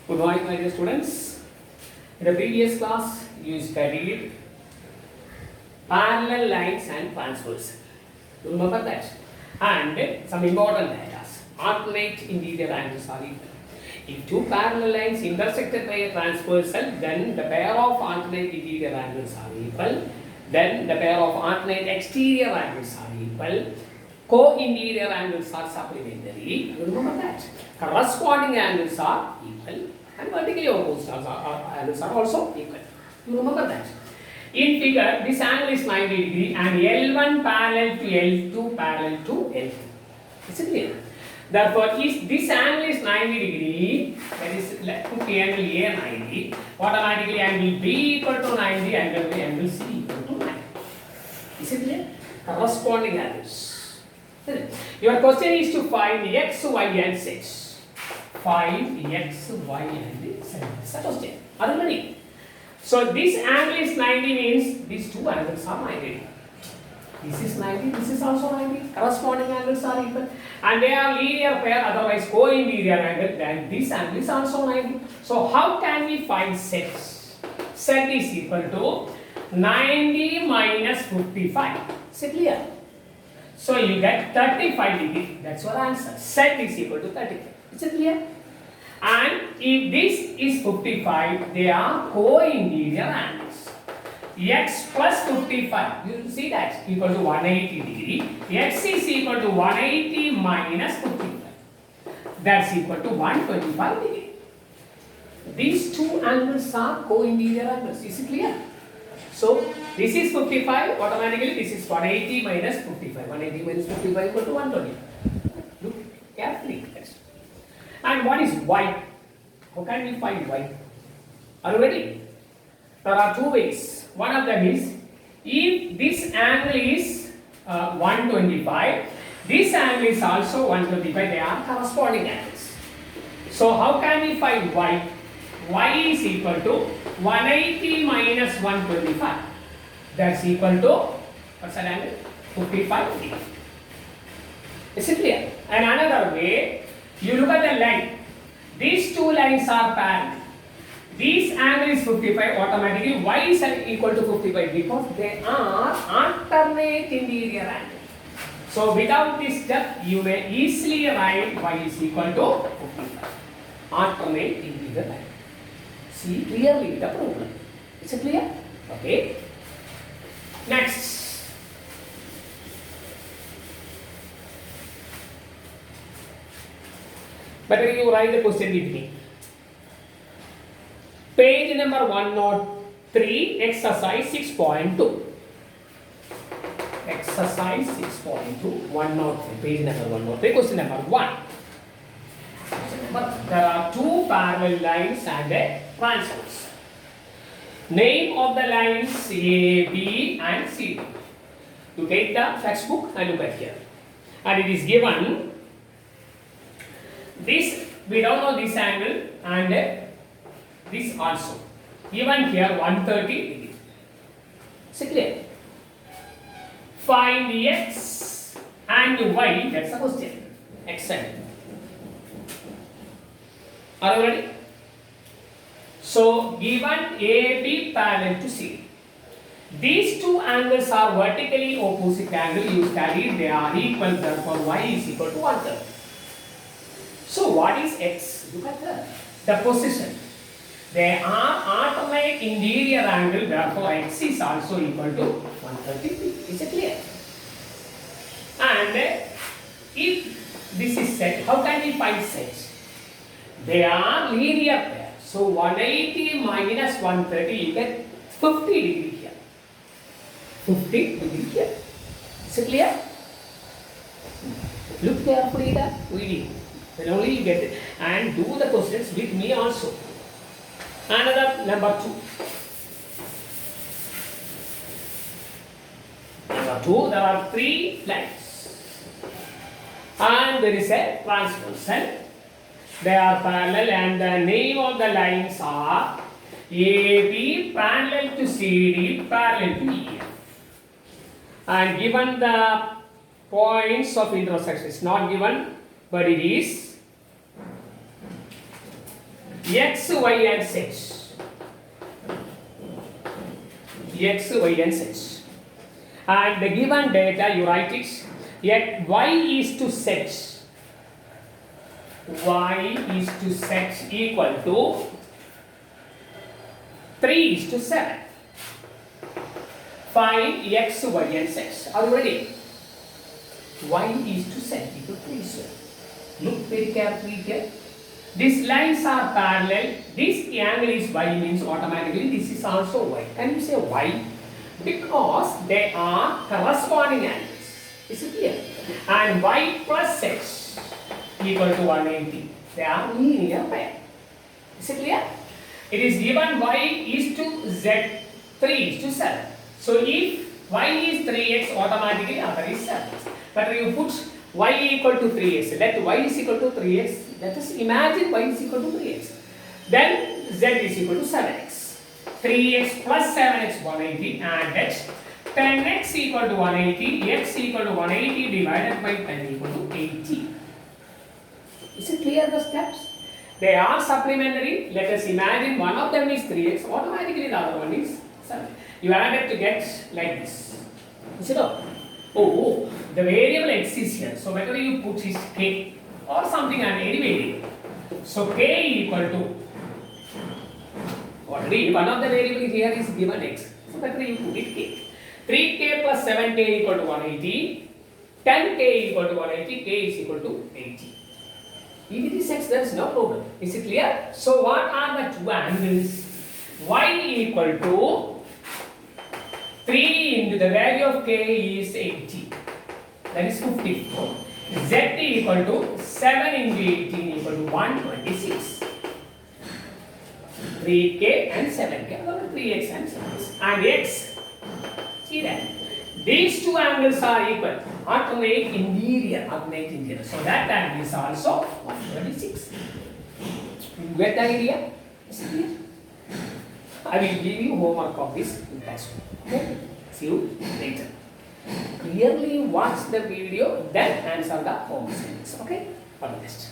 Good morning, my dear students. In the previous class, you studied parallel lines and transversal. You remember that? And some important data. Alternate interior angles are equal. If two parallel lines intersected by a transversal, then the pair of alternate interior angles are equal. Then the pair of alternate exterior angles are equal. Co-interior angles are supplementary. You remember that? Corresponding angles are equal. And vertically opposite angles are also equal. You remember that? In figure, this angle is 90 degree and L1 parallel to L2 parallel to L2. Is it clear? Therefore, if this angle is 90 degree, that is put the angle A 90, automatically angle B equal to 90 and angle C equal to 90. Is it clear? Corresponding angles. Your question is to find x, y and z. Find x, y and z. That's the question. Are you ready? So this angle is 90 means these two angles are 90. This is 90, this is also 90. Corresponding angles are equal. And they are linear pair, otherwise co-interior angle, then this angle is also 90. So how can we find z? Z is equal to 90 minus 55. Is it clear? So you get 35 degree. That's your answer. Z is equal to 35. Is it clear? And if this is 55, they are co-interior angles. X plus 55, you see that, equal to 180 degree. X is equal to 180 minus 55. That's equal to 125 degree. These two angles are co-interior angles. Is it clear? So this is 55, automatically this is 180 minus 55. 180 minus 55 equal to 120. Look carefully. And what is y? How can we find y? Are you ready? There are two ways. One of them is, if this angle is 125, this angle is also 125, they are corresponding angles. So how can we find y? Y is equal to 180 minus 125. That's equal to, what's that angle? 55 degree. Is it clear? And another way, you look at the line. These two lines are parallel. This angle is 55, automatically y is equal to 55 because they are alternate interior angles. So without this step, you may easily write y is equal to 55. Alternate interior angle. See clearly the problem. Is it clear? Okay. Next. Better you write the question with me. Page number 103, exercise 6.2. Exercise 6.2, 103, page number 103, question number 1. There are two parallel lines and a transverse. Name of the lines A, B and C. You take the textbook and look at here. And it is given, this, we don't know this angle and this also. Given here 130 degree. Is it clear? Find x and y, that's the question. X and y. Are you ready? So given AB parallel to C. These two angles are vertically opposite angle. You studied they are equal, therefore y is equal to 130. So what is x? Look at the position. They are alternate interior angle, therefore x is also equal to 130. Is it clear? And if this is set, how can we find set? They are linear pair. So 180 minus 130, you get 50 degree here. 50 degree here. Is it clear? Look carefully at the video. Then only you get it. And do the questions with me also. Another number 2. Number 2, there are 3 lines. And there is a transversal. They are parallel and the name of the lines are AB parallel to CD parallel to EF. And given the points of intersection, it's not given, but it is X, Y and Z. X, Y and Z. And the given data you write it. Yet Y is to Z. Y is to Z equal to 3 is to 7. Find X, Y and Z. Are you ready? Y is to Z equal to 3 7. Look very carefully here. These lines are parallel. This angle is Y means automatically this is also Y. Can you say Y? Because they are corresponding angles. Is it clear? And Y plus X equal to 180. They are linear pair. Is it clear? It is given Y is to Z 3 is to 7. So if Y is 3x, automatically other is 7x. But you put Y equal to 3x. Let Y is equal to 3x. Let us imagine Y is equal to 3x. Then Z is equal to 7x. 3x plus 7x 180 and h 10x equal to 180, x equal to 180 divided by 10 equal to 80. Is it clear the steps? They are supplementary. Let us imagine one of them is 3x, automatically the other one is 7. You added to get like this. Is it all? Oh, the variable x is here. So whether you put is k or something and any variable. So k equal to, already one of the variable here is given x. So whether you put it k. 3k plus 7k equal to 180. 10k equal to 180. K is equal to 80. If it is x, there is no problem. Is it clear? So what are the two angles? Y equal to 3 into the value of k is 80. That is 50. Z equal to 7 into 18 equal to 126. 3k and 7k, or 3x and 7x. And x, see that? These two angles are equal. Alternate interior. So that angle is also 126. You get the idea? Is it clear? I will give you homework of this in classroom. Okay? See you later. Clearly watch the video, then answer the homework. Okay? All the best.